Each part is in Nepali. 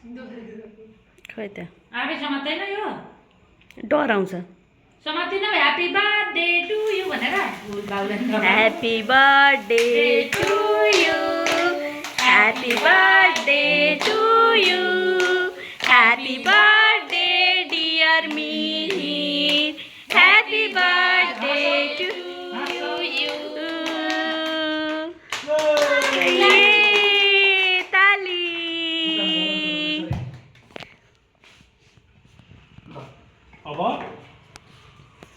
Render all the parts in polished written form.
खै त आबे समात्दैन यो डराउँछ समात्दैन ह्यापी बर्थडे टु यु भनेर happy birthday to you happy birthday to you happy birthday dear Mihir happy birthday to you ताली अब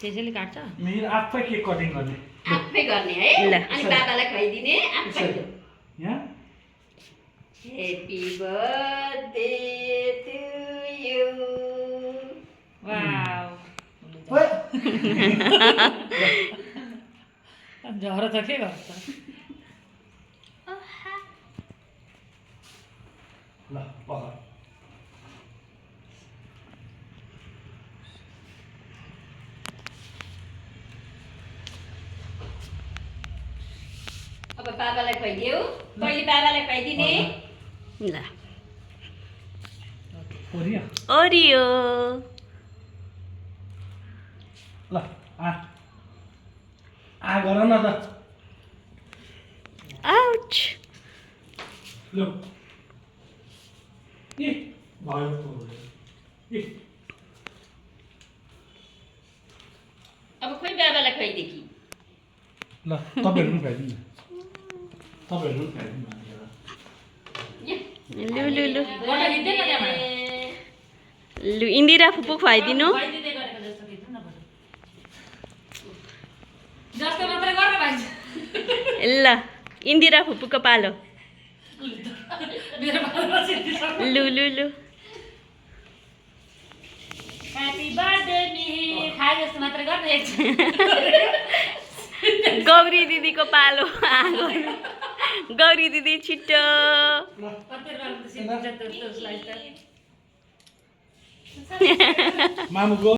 त्यसैले काट्छ मिहिर आफै केक कटिङ गर्ने आफै गर्ने है ल। अनि बाबालाई खुवाइदिने आफै यहाँ happy birthday to you wow झरो त के गर्छ ल पल अब बाबालाई खुवाइदियो पहिले बाबालाई खुवाइदिने ल ओरिया ओरियो ल आ गर न त आउच ल ए भयो ए अब खोइ बाबालाई खुवाइदिए कि ल तपाईहरु पनि खाइदिनु तपाईहरु पनि खाइदिनु लु लु लु गएर हिँड्दैन त्यहाँबाट लु इन्दिरा फुपू खुवाइदिनु खुवाइदिँदै गरेको जस्तो खिच्नु न बरु। जस्तो मात्रै गर्न भाइज ल इन्दिरा फुपूको पालो मेरो बाबा सिद्धिसक्यो लु लु लु ह्यापी बर्थडे मिहिर खाए जस्तो मात्रै गर्न एकछिन गौरी दिदीको पालो गौरी दिदी छिट्टो कति राम्रो सिद्धिन्छ त्यसलाई त मामुको